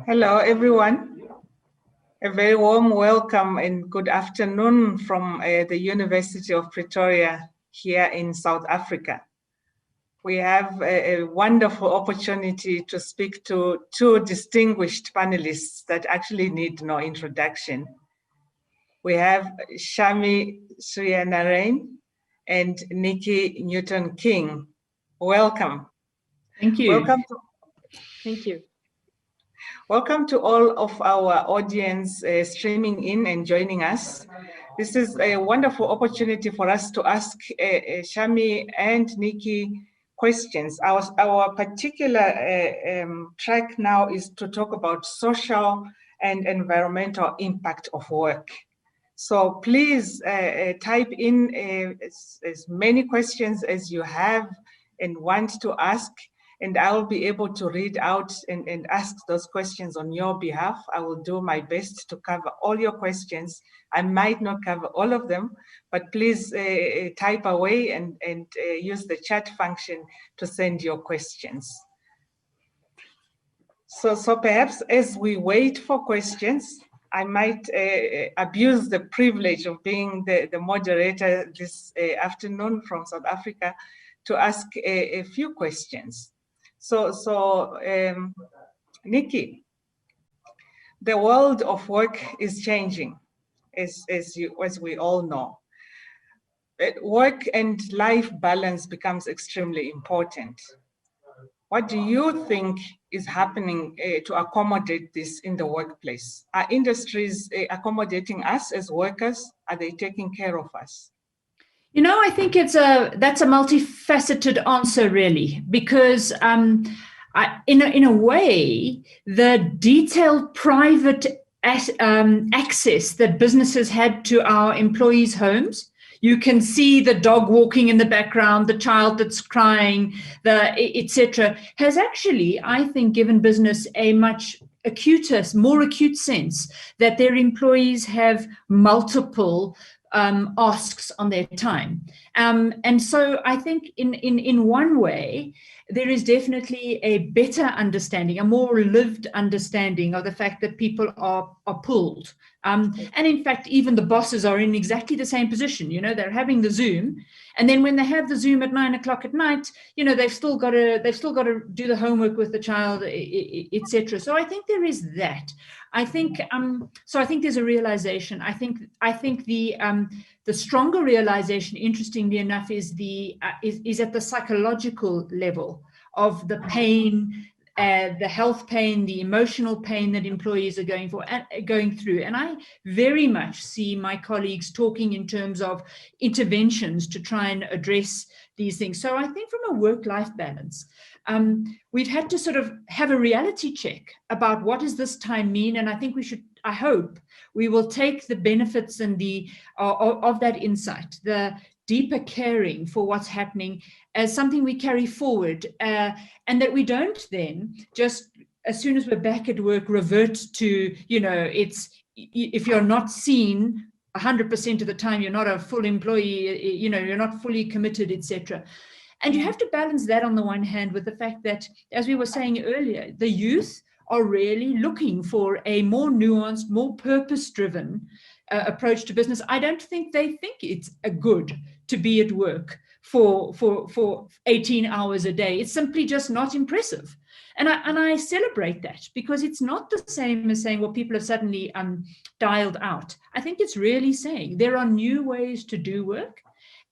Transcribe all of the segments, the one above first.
Hello, everyone. A very warm welcome and good afternoon from the University of Pretoria here in South Africa. We have a wonderful opportunity to speak to two distinguished panelists that actually need no introduction. We have Shami Sriyanarayan and Nikki Newton-King. Welcome. Thank you. Thank you. Welcome to all of our audience streaming in and joining us. This is a wonderful opportunity for us to ask Shami and Nikki questions. Our particular track now is to talk about social and environmental impact of work. So please type in as many questions as you have and want to ask, and I will be able to read out and ask those questions on your behalf. I will do my best to cover all your questions. I might not cover all of them, but please type away and use the chat function to send your questions. So perhaps as we wait for questions, I might abuse the privilege of being the moderator this afternoon from South Africa to ask a few questions. So Nikki, the world of work is changing, as we all know. Work and life balance becomes extremely important. What do you think is happening to accommodate this in the workplace? Are industries accommodating us as workers? Are they taking care of us? You know, I think that's a multifaceted answer, really, because in a way, the detailed private access that businesses had to our employees' homes. You can see the dog walking in the background, the child that's crying, etc., has actually, I think, given business a much more acute sense that their employees have multiple asks on their time. And so I think in one way, there is definitely a better understanding, a more lived understanding of the fact that people are pulled. And in fact, even the bosses are in exactly the same position. You know, they're having the Zoom, and then when they have the Zoom at 9 o'clock at night, you know, they've still got to do the homework with the child, etc. So I think there is that. I think so. I think there's a realization. I think the stronger realization, interestingly enough, is at the psychological level of the pain, the health pain, the emotional pain that employees are going through. And I very much see my colleagues talking in terms of interventions to try and address these things. So I think from a work-life balance, we've had to sort of have a reality check about what does this time mean. And I think I hope we will take the benefits and of that insight, the deeper caring for what's happening, as something we carry forward, and that we don't then just, as soon as we're back at work, revert to, you know, if you're not seen 100% of the time, you're not a full employee, you know, you're not fully committed, etc. And you have to balance that on the one hand with the fact that, as we were saying earlier, the youth are really looking for a more nuanced, more purpose-driven approach to business. I don't think they think it's a good to be at work for 18 hours a day. It's simply just not impressive. And I celebrate that, because it's not the same as saying, well, people have suddenly dialed out. I think it's really saying there are new ways to do work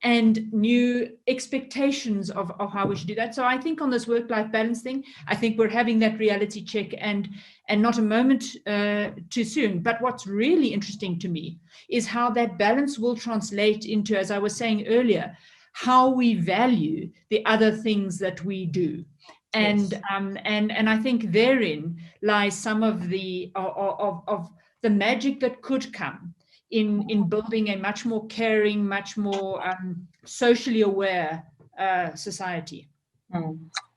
and new expectations of how we should do that. So I think on this work-life balance thing, I think we're having that reality check, and not a moment too soon. But what's really interesting to me is how that balance will translate into, as I was saying earlier, how we value the other things that we do. And yes. And I think therein lies some of the magic that could come in building a much more caring, much more socially aware society.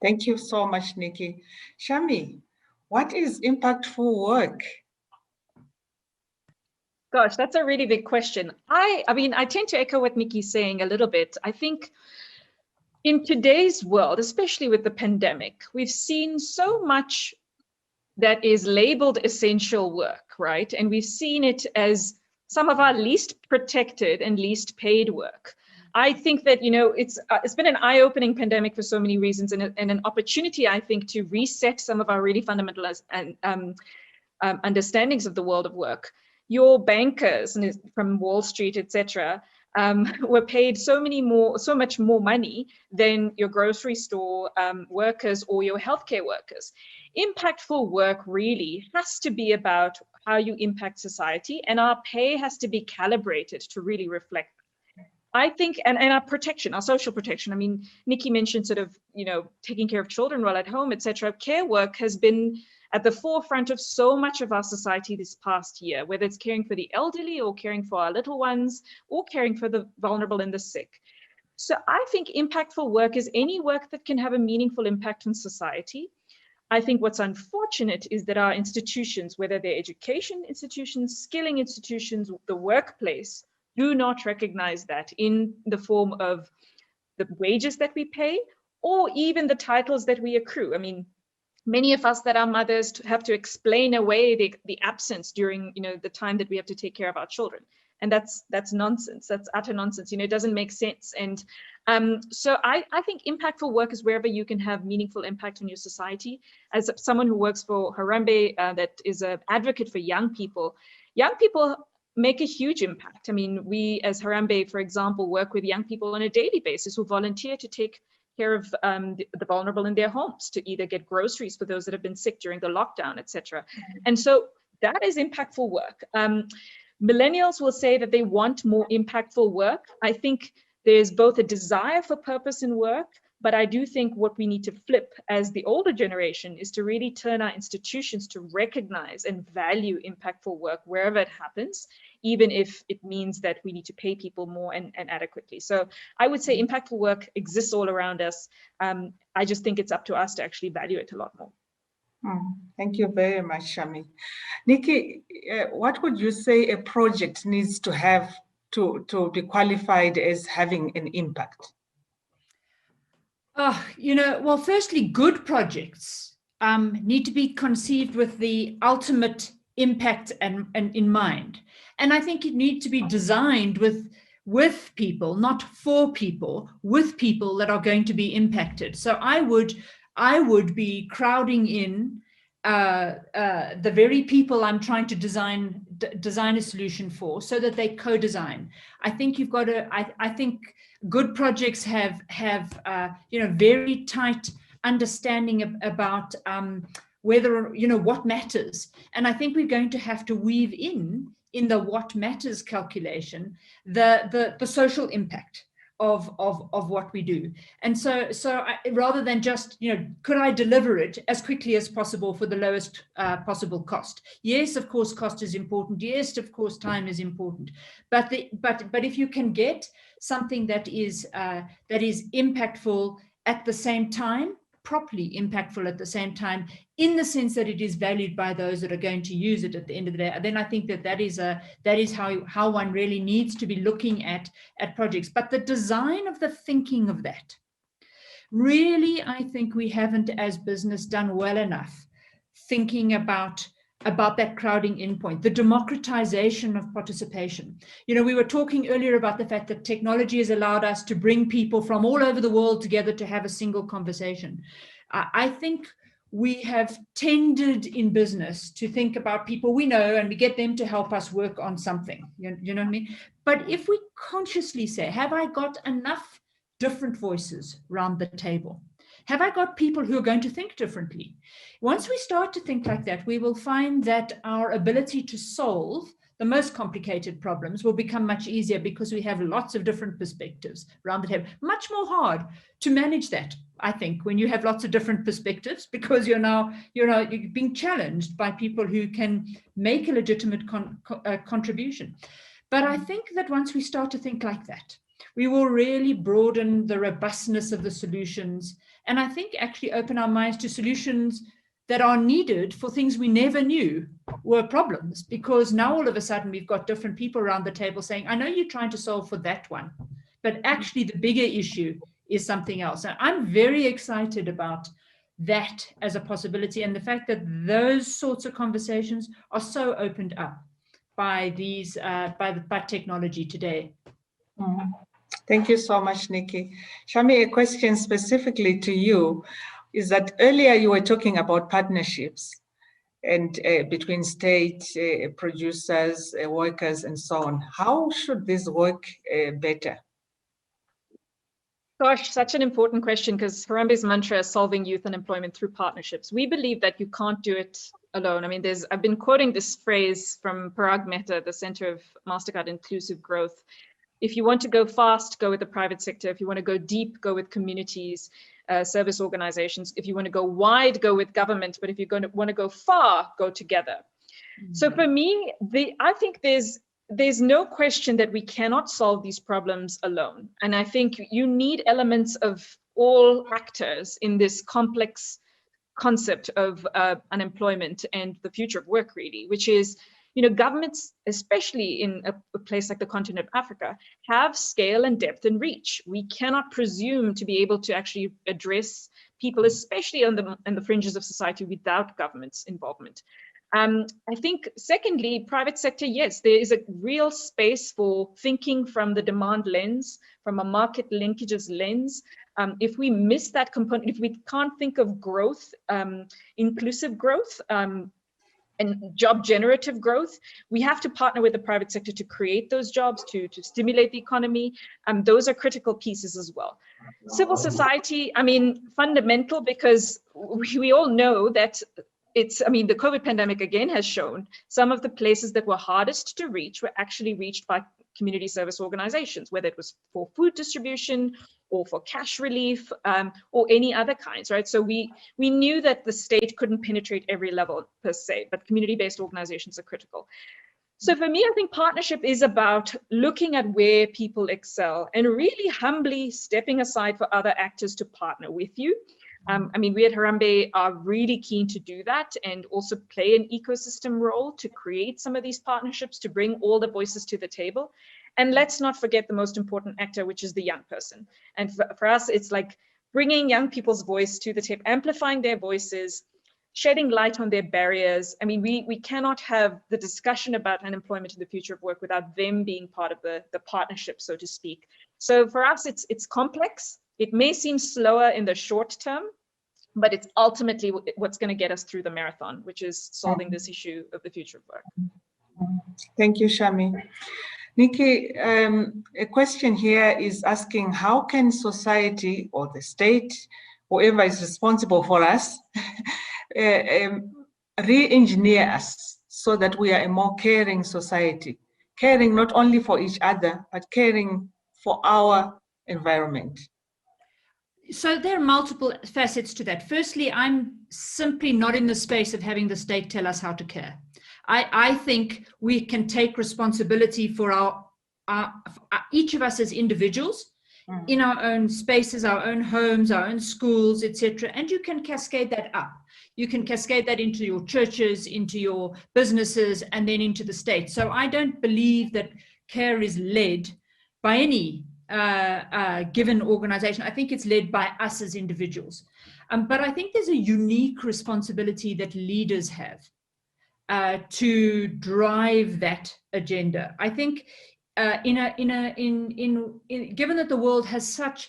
Thank you so much, Nikki. Shami, what is impactful work? Gosh, that's a really big question. I mean, I tend to echo what Nikki's saying a little bit. I think in today's world, especially with the pandemic, we've seen so much that is labeled essential work, right? And we've seen it as some of our least protected and least paid work. I think that, you know, it's been an eye-opening pandemic for so many reasons, and an opportunity, I think, to reset some of our really fundamental understandings of the world of work. Your bankers from Wall Street, etc., were paid so much more money than your grocery store workers or your healthcare workers. Impactful work really has to be about how you impact society, and our pay has to be calibrated to really reflect. I think, and our protection, our social protection. I mean, Nikki mentioned sort of, you know, taking care of children while at home, etc. Care work has been at the forefront of so much of our society this past year, whether it's caring for the elderly or caring for our little ones or caring for the vulnerable and the sick. So I think impactful work is any work that can have a meaningful impact on society. I think what's unfortunate is that our institutions, whether they're education institutions, skilling institutions, the workplace, do not recognize that in the form of the wages that we pay or even the titles that we accrue. I mean, many of us that are mothers have to explain away the absence during, you know, the time that we have to take care of our children. And that's nonsense. That's utter nonsense. You know, it doesn't make sense. And so I think impactful work is wherever you can have meaningful impact on your society. As someone who works for Harambee, that is an advocate for young people make a huge impact. I mean, we as Harambee, for example, work with young people on a daily basis who volunteer to take care of the vulnerable in their homes, to either get groceries for those that have been sick during the lockdown, etc. And so that is impactful work. Millennials will say that they want more impactful work. I think there's both a desire for purpose in work, but I do think what we need to flip as the older generation is to really turn our institutions to recognize and value impactful work wherever it happens, even if it means that we need to pay people more and adequately. So I would say impactful work exists all around us. I just think it's up to us to actually value it a lot more. Thank you very much, Shami. Nikki, what would you say a project needs to have to be qualified as having an impact? You know, well, firstly, good projects need to be conceived with the ultimate impact and in mind. And I think it needs to be designed with people, not for people, with people that are going to be impacted. So I would be crowding in the very people I'm trying to design a solution for, so that they co-design. I think you've got to. I think good projects have you know, very tight understanding about whether, you know, what matters. And I think we're going to have to weave in the what matters calculation the social impact of what we do. And so rather than just, you know, could I deliver it as quickly as possible for the lowest possible cost? Yes, of course, cost is important. Yes, of course, time is important. But if you can get something that is impactful at the same time, properly impactful at the same time, in the sense that it is valued by those that are going to use it at the end of the day, then I think that is how one really needs to be looking at projects. But the design of the thinking of that, really, I think we haven't as business done well enough thinking about that crowding in point, the democratization of participation. You know, we were talking earlier about the fact that technology has allowed us to bring people from all over the world together to have a single conversation. I think we have tended in business to think about people we know and we get them to help us work on something, you know what I mean? But if we consciously say, have I got enough different voices around the table? Have I got people who are going to think differently? Once we start to think like that, we will find that our ability to solve the most complicated problems will become much easier, because we have lots of different perspectives around the table. Much more hard to manage that, I think, when you have lots of different perspectives, because you're being challenged by people who can make a legitimate contribution. But I think that once we start to think like that, we will really broaden the robustness of the solutions, and I think actually open our minds to solutions that are needed for things we never knew were problems, because now all of a sudden we've got different people around the table saying, I know you're trying to solve for that one, but actually the bigger issue is something else. And I'm very excited about that as a possibility, and the fact that those sorts of conversations are so opened up by these by technology today. Mm. Thank you so much, Nikki. Shami, a question specifically to you is that earlier you were talking about partnerships and between state producers, workers, and so on. How should this work better? Gosh, such an important question, because Harambe's mantra is solving youth unemployment through partnerships. We believe that you can't do it alone. I mean, I've been quoting this phrase from Parag Mehta, the Center of Mastercard Inclusive Growth. If you want to go fast, go with the private sector. If you want to go deep, go with communities, service organizations. If you want to go wide, go with government. But if you want to go far, go together. Mm-hmm. So for me, I think there's no question that we cannot solve these problems alone. And I think you need elements of all actors in this complex concept of unemployment and the future of work, really, which is, governments, especially in a place like the continent of Africa, have scale and depth and reach. We cannot presume to be able to actually address people, especially on the fringes of society, without government's involvement. I think, secondly, private sector, yes, there is a real space for thinking from the demand lens, from a market linkages lens. If we miss that component, if we can't think of growth, inclusive growth, and job generative growth, we have to partner with the private sector to create those jobs, to stimulate the economy. Those are critical pieces as well. Civil society, I mean, fundamental, because we all know that the COVID pandemic again has shown some of the places that were hardest to reach were actually reached by community service organizations, whether it was for food distribution or for cash relief or any other kinds, right? So we knew that the state couldn't penetrate every level per se, but community-based organizations are critical. So for me, I think partnership is about looking at where people excel and really humbly stepping aside for other actors to partner with you. We at Harambe are really keen to do that and also play an ecosystem role to create some of these partnerships, to bring all the voices to the table. And let's not forget the most important actor, which is the young person. And for us, it's like bringing young people's voice to the table, amplifying their voices, shedding light on their barriers. I mean, we cannot have the discussion about unemployment in the future of work without them being part of the partnership, so to speak. So for us, it's complex. It may seem slower in the short term, but it's ultimately what's going to get us through the marathon, which is solving this issue of the future of work. Thank you, Shami. Nikki, a question here is asking, how can society or the state, whoever is responsible for us, re-engineer us so that we are a more caring society, caring not only for each other, but caring for our environment? So there are multiple facets to that. Firstly, I'm simply not in the space of having the state tell us how to care. I think we can take responsibility for each of us as individuals in our own spaces, our own homes, our own schools, etc. And you can cascade that up. You can cascade that into your churches, into your businesses, and then into the state. So I don't believe that care is led by any given organization. I think it's led by us as individuals. But I think there's a unique responsibility that leaders have to drive that agenda. I think given that the world has such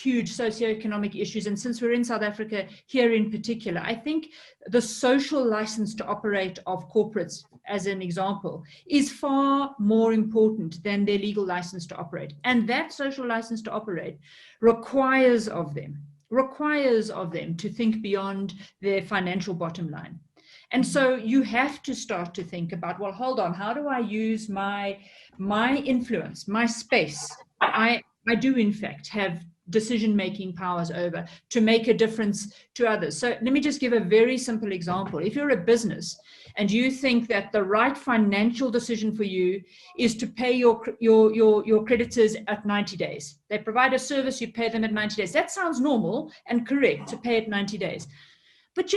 huge socioeconomic issues, and since we're in South Africa here in particular, I think the social license to operate of corporates, as an example, is far more important than their legal license to operate. And that social license to operate requires of them to think beyond their financial bottom line. And so you have to start to think about, well, hold on, how do I use my influence, my space? I do, in fact, have decision-making powers over to make a difference to others. So let me just give a very simple example. If you're a business and you think that the right financial decision for you is to pay your creditors at 90 days. They provide a service, you pay them at 90 days. That sounds normal and correct to pay at 90 days. But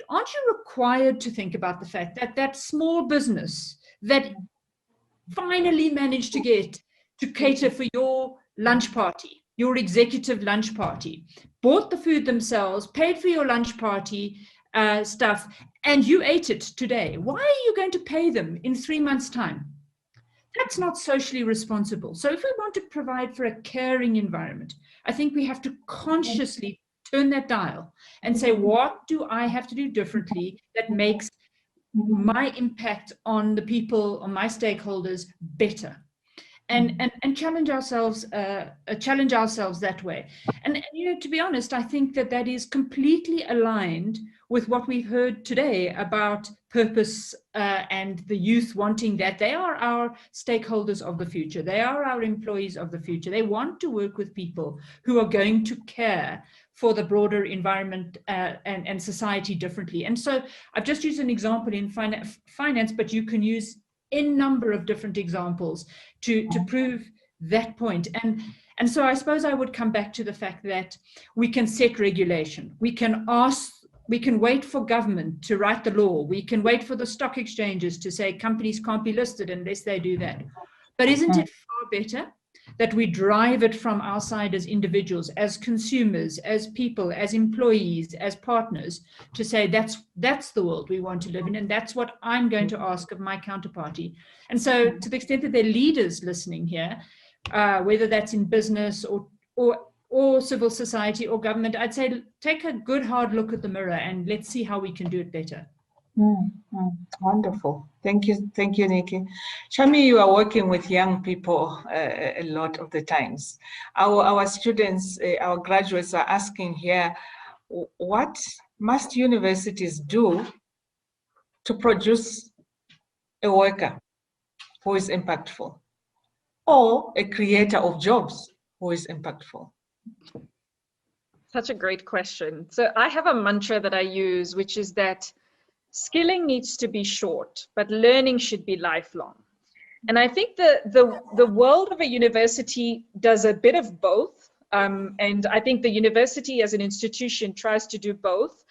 aren't you required to think about the fact that that small business that finally managed to get to cater for your lunch party your executive lunch party, bought the food themselves, paid for your lunch party stuff, and you ate it today. Why are you going to pay them in 3 months' time? That's not socially responsible. So if we want to provide for a caring environment, I think we have to consciously turn that dial and say, what do I have to do differently that makes my impact on the people, on my stakeholders, better? And challenge ourselves that way. And you know, to be honest, I think that is completely aligned with what we've heard today about purpose and the youth wanting that. They are our stakeholders of the future. They are our employees of the future. They want to work with people who are going to care for the broader environment and society differently. And so I've just used an example in finance, but you can use a number of different examples to prove that point. And so I suppose I would come back to the fact that we can set regulation. We can wait for government to write the law. We can wait for the stock exchanges to say companies can't be listed unless they do that. But isn't it far better that we drive it from our side as individuals, as consumers, as people, as employees, as partners, to say that's the world we want to live in, and that's what I'm going to ask of my counterparty. And so to the extent that there are leaders listening here, whether that's in business or civil society or government, I'd say take a good hard look at the mirror and let's see how we can do it better. Wonderful. Thank you, Nikki. Shami, you are working with young people a lot of the times. Our students, our graduates are asking here, what must universities do to produce a worker who is impactful or a creator of jobs who is impactful? Such a great question. So I have a mantra that I use, which is that skilling needs to be short, but learning should be lifelong. And I think the world of a university does a bit of both. And I think the university as an institution tries to do both.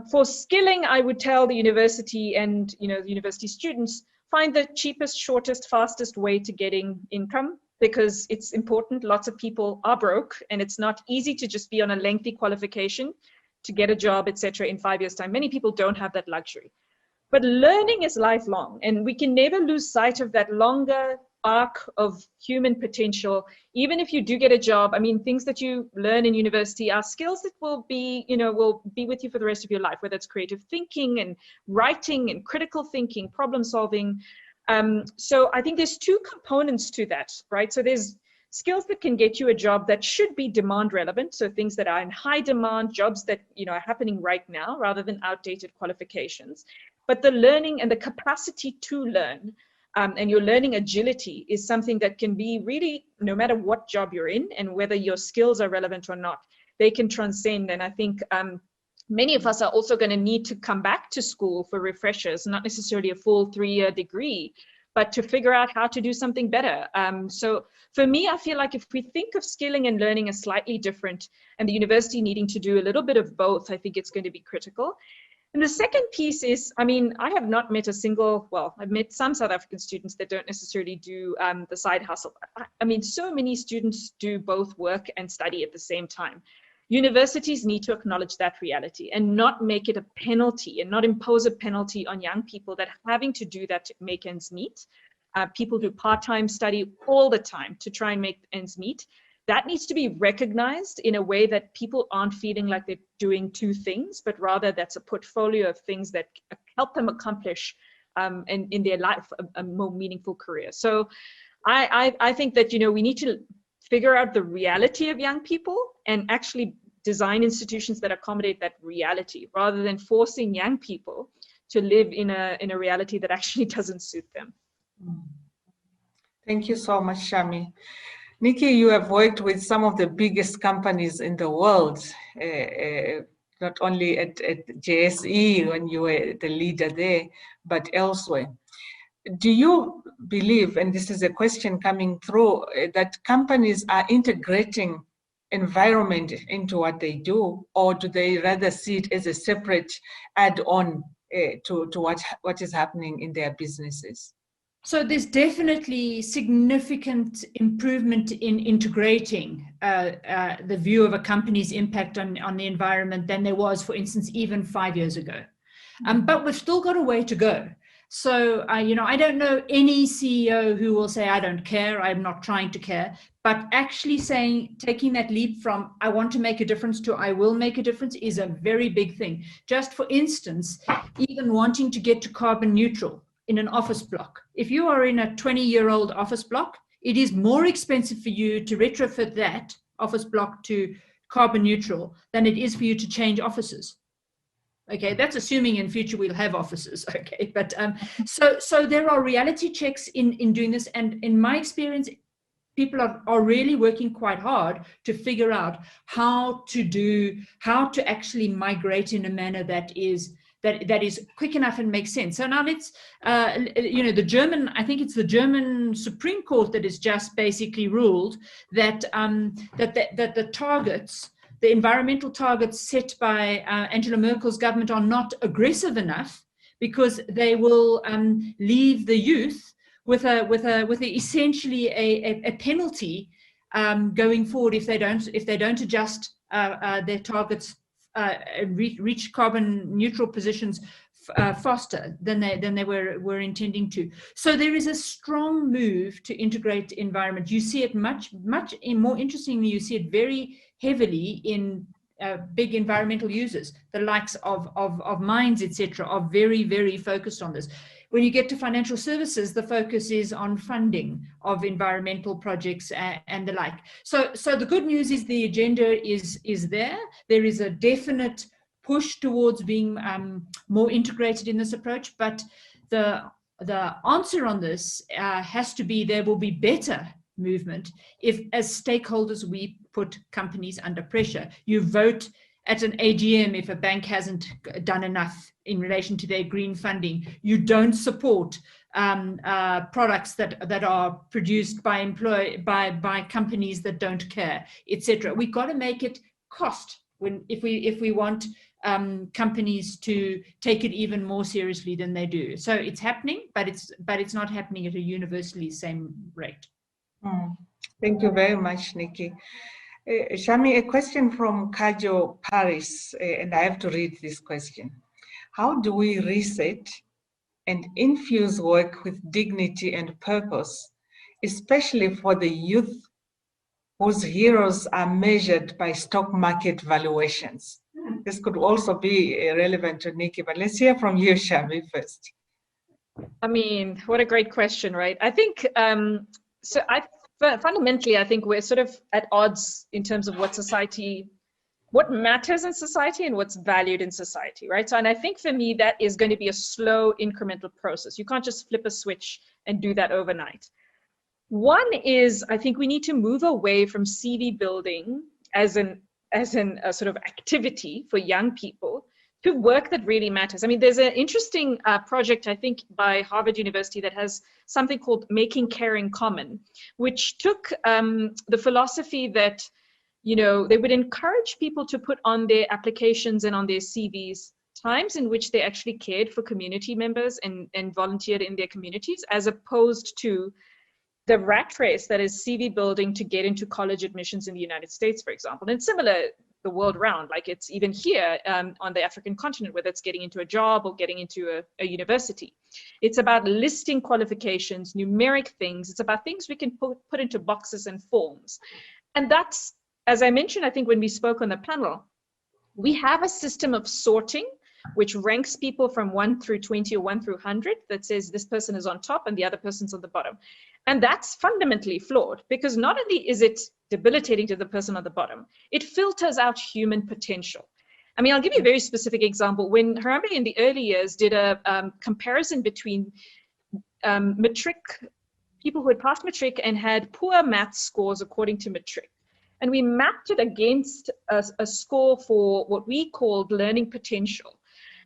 For skilling, I would tell the university and the university students, find the cheapest, shortest, fastest way to getting income, because it's important. Lots of people are broke, and it's not easy to just be on a lengthy qualification to get a job, etc. in 5 years' time. Many people don't have that luxury. But learning is lifelong, and we can never lose sight of that longer arc of human potential. Even if you do get a job, I mean, things that you learn in university are skills that will be with you for the rest of your life, whether it's creative thinking and writing and critical thinking, problem solving. So I think there's two components to that, right? So there's skills that can get you a job that should be demand relevant. So things that are in high demand, jobs that are happening right now rather than outdated qualifications. But the learning and the capacity to learn and your learning agility is something that can be really, no matter what job you're in and whether your skills are relevant or not, they can transcend. And I think many of us are also going to need to come back to school for refreshers, not necessarily a full 3-year degree, but to figure out how to do something better. So for me, I feel like if we think of skilling and learning as slightly different and the university needing to do a little bit of both, I think it's going to be critical. And the second piece is, I mean, I have not met I've met some South African students that don't necessarily do the side hustle. I mean, so many students do both work and study at the same time. Universities need to acknowledge that reality and not make it a penalty and not impose a penalty on young people that are having to do that to make ends meet. People do part-time study all the time to try and make ends meet. That needs to be recognized in a way that people aren't feeling like they're doing two things, but rather that's a portfolio of things that help them accomplish in their life a more meaningful career. So I think that we need to figure out the reality of young people and actually design institutions that accommodate that reality rather than forcing young people to live in a reality that actually doesn't suit them. Thank you so much, Shami. Nikki, you have worked with some of the biggest companies in the world, not only at JSE when you were the leader there, but elsewhere. Do you believe, and this is a question coming through, that companies are integrating environment into what they do, or do they rather see it as a separate add-on to what is happening in their businesses? So there's definitely significant improvement in integrating the view of a company's impact on the environment than there was, for instance, even 5 years ago. But we've still got a way to go. So, I don't know any CEO who will say, I don't care, I'm not trying to care, but actually taking that leap from, I want to make a difference to, I will make a difference is a very big thing. Just for instance, even wanting to get to carbon neutral in an office block. If you are in a 20-year-old office block, it is more expensive for you to retrofit that office block to carbon neutral than it is for you to change offices. Okay, that's assuming in future we'll have offices. Okay, but so there are reality checks in doing this, and in my experience, people are really working quite hard to figure out how to actually migrate in a manner that is quick enough and makes sense. So now let's, the German, I think it's the German Supreme Court that has just basically ruled that that the targets, the environmental targets set by Angela Merkel's government are not aggressive enough, because they will leave the youth with essentially a penalty going forward if they don't adjust their targets, reach carbon neutral positions faster than they were intending to. So there is a strong move to integrate environment. You see it much more interestingly. You see it very heavily in big environmental users. The likes of mines, etc., are very, very focused on this. When you get to financial services, the focus is on funding of environmental projects and the like. So the good news is the agenda is there. There is a definite push towards being more integrated in this approach, but the answer on this has to be there will be better movement if, as stakeholders, we put companies under pressure. You vote at an AGM if a bank hasn't done enough in relation to their green funding. You don't support products that are produced by companies that don't care, etc. We've got to make it cost if we want companies to take it even more seriously than they do. So it's happening, but it's not happening at a universally same rate. Thank you very much, Nikki. Shami, a question from Kajo Paris, and I have to read this question. How do we reset and infuse work with dignity and purpose, especially for the youth whose heroes are measured by stock market valuations? This could also be relevant to Nikki, but let's hear from you, Shami, first. I mean, what a great question, right? I think, fundamentally, I think we're sort of at odds in terms of what matters in society and what's valued in society, right? So, and I think for me, that is going to be a slow incremental process. You can't just flip a switch and do that overnight. One is, I think we need to move away from CV building as a sort of activity for young people to work that really matters. I mean, there's an interesting project, I think, by Harvard University that has something called Making Caring Common, which took the philosophy that, they would encourage people to put on their applications and on their CVs times in which they actually cared for community members and volunteered in their communities, as opposed to the rat race that is CV building to get into college admissions in the United States, for example. And similar the world around, like it's even here on the African continent, whether it's getting into a job or getting into a university. It's about listing qualifications, numeric things. It's about things we can put into boxes and forms. And that's, as I mentioned, I think when we spoke on the panel, we have a system of sorting which ranks people from 1 through 20 or 1 through 100 that says this person is on top and the other person's on the bottom. And that's fundamentally flawed, because not only is it debilitating to the person on the bottom, it filters out human potential. I mean, I'll give you a very specific example. When Harambe in the early years did a comparison between matric, people who had passed matric and had poor math scores according to matric, and we mapped it against a score for what we called learning potential.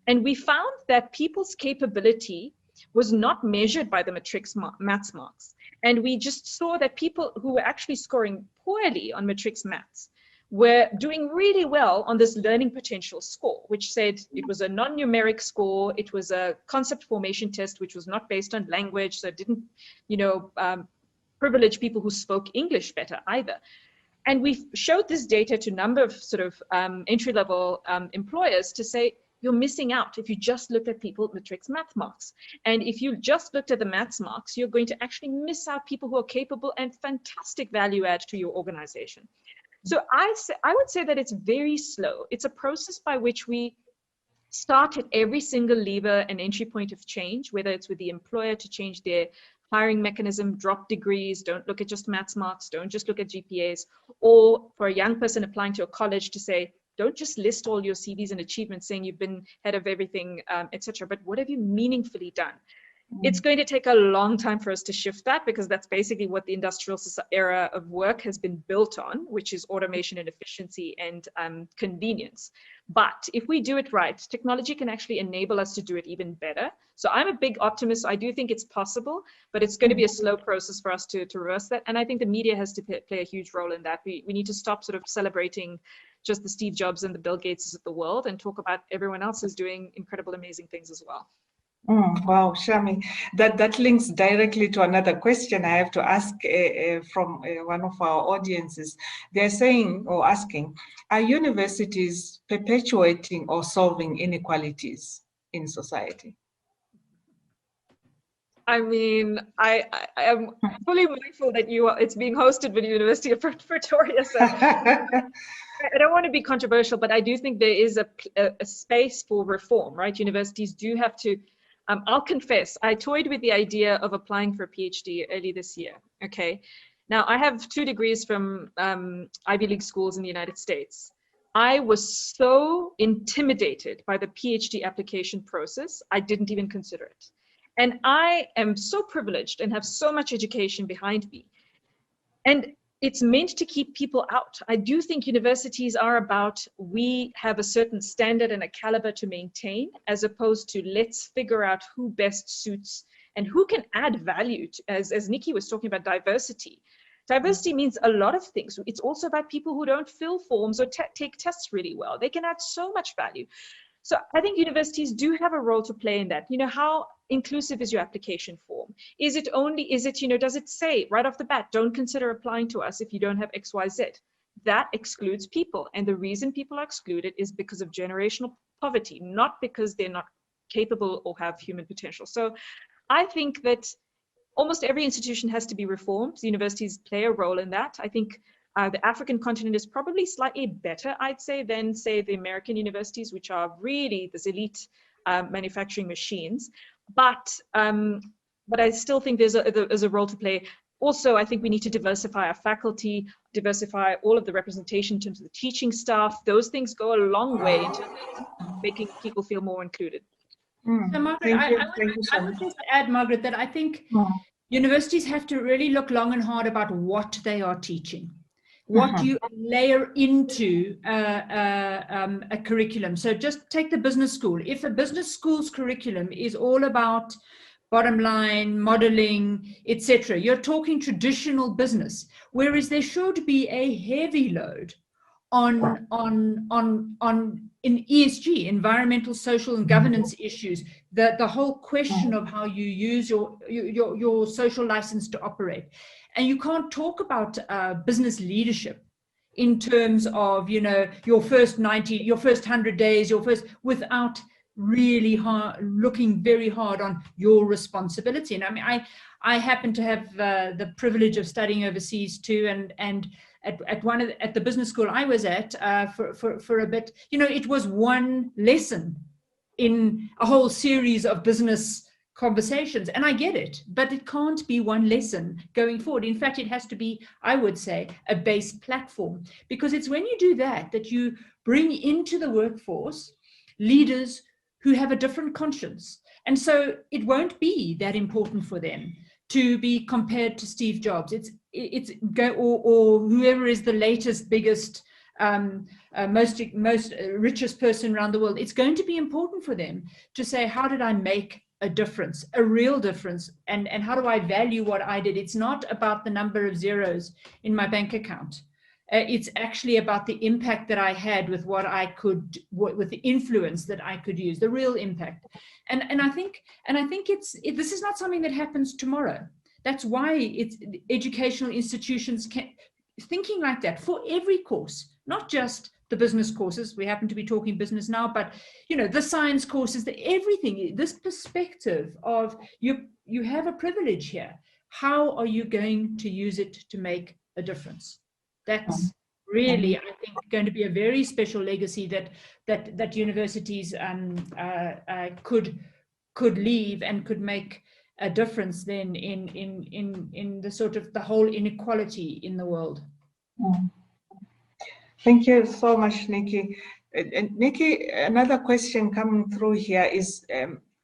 And we found that people's capability was not measured by the matrix maths marks. And we just saw that people who were actually scoring poorly on matrix maths were doing really well on this learning potential score, which said it was a non-numeric score. It was a concept formation test, which was not based on language. So it didn't, privilege people who spoke English better either. And we've showed this data to a number of sort of entry-level employers to say, you're missing out if you just look at people matrics math marks. And if you just looked at the maths marks, you're going to actually miss out people who are capable and fantastic value add to your organization. So I would say that it's very slow. It's a process by which we start at every single lever and entry point of change, whether it's with the employer to change their hiring mechanism, drop degrees, don't look at just maths marks, don't just look at GPAs, or for a young person applying to a college to say, don't just list all your CVs and achievements saying you've been head of everything, etc. But what have you meaningfully done? It's going to take a long time for us to shift that, because that's basically what the industrial era of work has been built on, which is automation and efficiency and convenience. But if we do it right, technology can actually enable us to do it even better. So I'm a big optimist. I do think it's possible, but it's going to be a slow process for us to reverse that. And I think the media has to play a huge role in that. We need to stop sort of celebrating just the Steve Jobs and the Bill Gateses of the world and talk about everyone else who's doing incredible, amazing things as well. Wow, Shami, that links directly to another question I have to ask from one of our audiences. They're saying or asking, are universities perpetuating or solving inequalities in society? I mean, I am fully mindful that it's being hosted by the University of Pretoria, so I don't want to be controversial, but I do think there is a space for reform, right? Universities do have to. I'll confess, I toyed with the idea of applying for a PhD early this year, okay? Now, I have 2 degrees from Ivy League schools in the United States. I was so intimidated by the PhD application process, I didn't even consider it. And I am so privileged and have so much education behind me. And it's meant to keep people out. I do think universities are about, we have a certain standard and a caliber to maintain, as opposed to let's figure out who best suits and who can add value to, as Nikki was talking about diversity. Diversity means a lot of things. It's also about people who don't fill forms or take tests really well. They can add so much value. So I think universities do have a role to play in that. How inclusive is your application form? Does it say right off the bat, don't consider applying to us if you don't have X, Y, Z? That excludes people. And the reason people are excluded is because of generational poverty, not because they're not capable or have human potential. So I think that almost every institution has to be reformed. The universities play a role in that. I think the African continent is probably slightly better, I'd say, than, say, the American universities, which are really this elite manufacturing machines. But I still think there's a role to play. Also, I think we need to diversify our faculty, diversify all of the representation in terms of the teaching staff. Those things go a long way in terms of making people feel more included. So, Margaret, I would just add, Margaret, that I think universities have to really look long and hard about what they are teaching. What you layer into a curriculum. So just take the business school. If a business school's curriculum is all about bottom line, modeling, etc., you're talking traditional business, whereas there should be a heavy load on in ESG, environmental, social, and governance issues. The whole question of how you use your social license to operate. And you can't talk about business leadership in terms of, your first 100 days, without really looking very hard on your responsibility. And I mean, I happen to have the privilege of studying overseas too, and at the business school I was at for a bit, it was one lesson in a whole series of business conversations, and I get it, but it can't be one lesson going forward. In fact, it has to be, I would say, a base platform, because it's when you do that you bring into the workforce leaders who have a different conscience, and so it won't be that important for them to be compared to Steve Jobs. Or whoever is the latest, biggest, most richest person around the world. It's going to be important for them to say, how did I make a difference, a real difference, and how do I value what I did? It's not about the number of zeros in my bank account. It's actually about the impact that I had with what I could, with the influence that I could use, the real impact. And I think this is not something that happens tomorrow. That's why it's educational institutions thinking like that for every course, not just the business courses. We happen to be talking business now, but the science courses, everything. This perspective of you have a privilege here. How are you going to use it to make a difference? That's really, I think, going to be a very special legacy that universities could leave and could make a difference then in the sort of the whole inequality in the world. Thank you so much, Nikki. Nikki, another question coming through here is,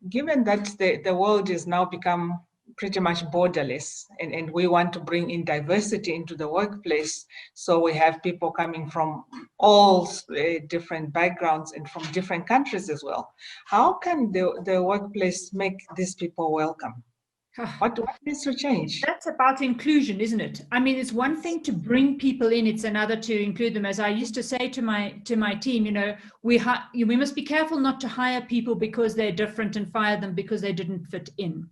given that the world is now become pretty much borderless, and we want to bring in diversity into the workplace, so we have people coming from all different backgrounds and from different countries as well. How can the workplace make these people welcome? What needs to change? That's about inclusion, isn't it? I mean, it's one thing to bring people in, it's another to include them. As I used to say to my team, we must be careful not to hire people because they're different and fire them because they didn't fit in.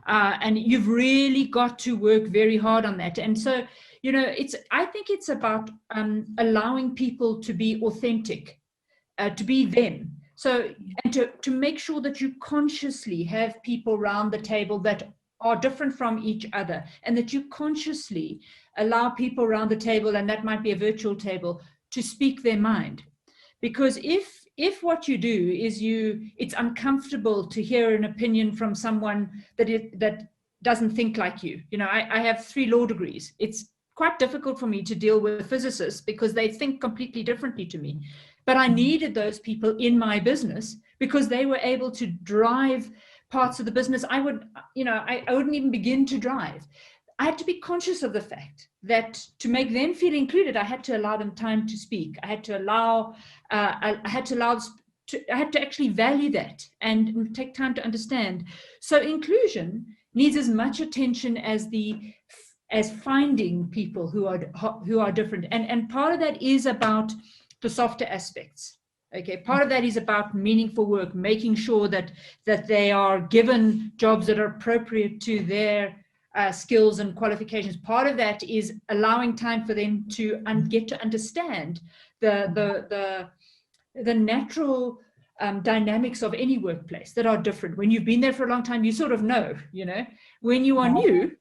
And you've really got to work very hard on that. And so, I think it's about allowing people to be authentic, to be them. So, and to make sure that you consciously have people around the table that are different from each other, and that you consciously allow people around the table, and that might be a virtual table, to speak their mind. Because if what you do is it's uncomfortable to hear an opinion from someone that doesn't think like you. I have 3 law degrees. It's quite difficult for me to deal with physicists because they think completely differently to me. But I needed those people in my business because they were able to drive parts of the business I wouldn't even begin to drive. I had to be conscious of the fact that to make them feel included, I had to allow them time to speak. I had to actually value that and take time to understand. So inclusion needs as much attention as finding people who are different. And part of that is about the softer aspects. Okay, part of that is about meaningful work, making sure that they are given jobs that are appropriate to their skills and qualifications. Part of that is allowing time for them to get to understand the natural dynamics of any workplace that are different. When you've been there for a long time, you sort of know. When you are new,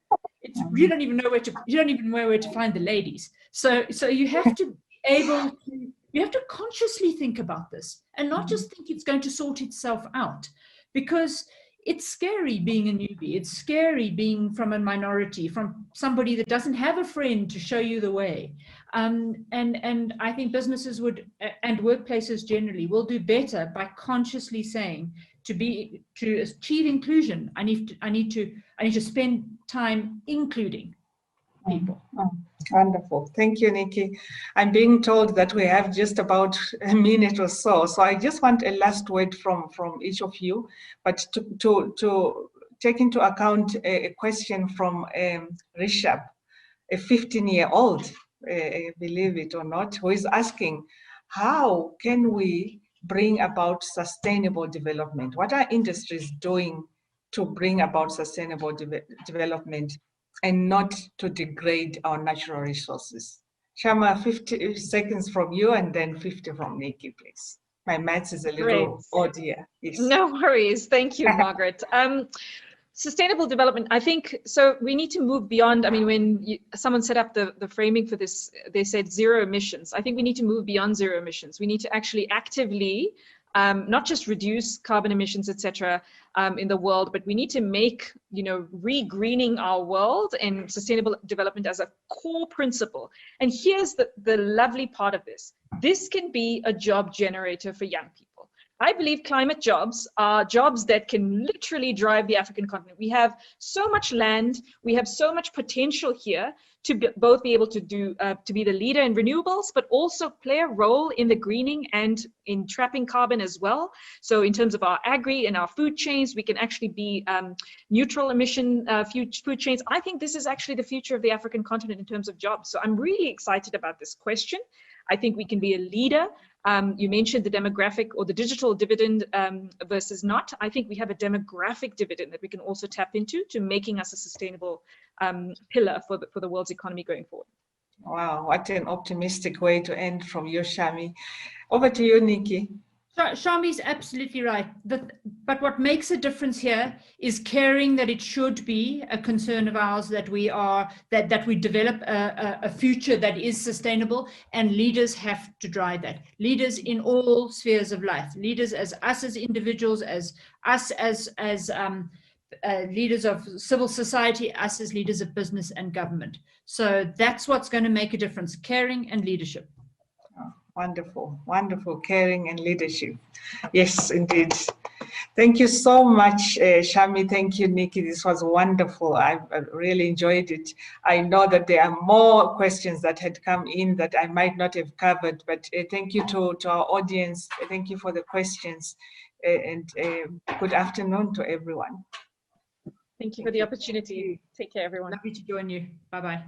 you don't even know where to find the ladies. So you have to be able to. You have to consciously think about this and not just think it's going to sort itself out, because it's scary being a newbie. It's scary being from a minority, from somebody that doesn't have a friend to show you the way. And I think businesses and workplaces generally will do better by consciously saying, to achieve inclusion, I need to spend time including people. Wonderful. Thank you, Nikki. I'm being told that we have just about a minute or so. So I just want a last word from each of you, but to take into account a question from Rishabh, a 15-year-old, believe it or not, who is asking, how can we bring about sustainable development? What are industries doing to bring about sustainable development and not to degrade our natural resources? Shama, 50 seconds from you and then 50 from Nikki, please. My maths is a little odd here. Yes. No worries. Thank you, Margaret. Sustainable development, I think, so we need to move beyond. I mean, when someone set up the framing for this, they said 0 emissions. I think we need to move beyond 0 emissions. We need to actually actively not just reduce carbon emissions, etc., in the world, but we need to make, re-greening our world and sustainable development as a core principle. And here's the lovely part of this. This can be a job generator for young people. I believe climate jobs are jobs that can literally drive the African continent. We have so much land, we have so much potential here to both be able to to be the leader in renewables, but also play a role in the greening and in trapping carbon as well. So in terms of our agri and our food chains, we can actually be neutral emission food chains. I think this is actually the future of the African continent in terms of jobs. So I'm really excited about this question. I think we can be a leader. You mentioned the demographic or the digital dividend versus not. I think we have a demographic dividend that we can also tap into to making us a sustainable pillar for the world's economy going forward. Wow, what an optimistic way to end from you, Shami. Over to you, Nikki. Shami's absolutely right. But what makes a difference here is caring that it should be a concern of ours that we develop a future that is sustainable, and leaders have to drive that. Leaders in all spheres of life. Leaders as us as individuals, as us as leaders of civil society, us as leaders of business and government. So that's what's going to make a difference: caring and leadership. Wonderful, wonderful, caring and leadership. Yes, indeed. Thank you so much, Shami. Thank you, Nikki. This was wonderful. I really enjoyed it. I know that there are more questions that had come in that I might not have covered, but thank you to our audience. Thank you for the questions, and good afternoon to everyone. Thank you for the opportunity. Take care, everyone. Lovely to join you. Bye-bye.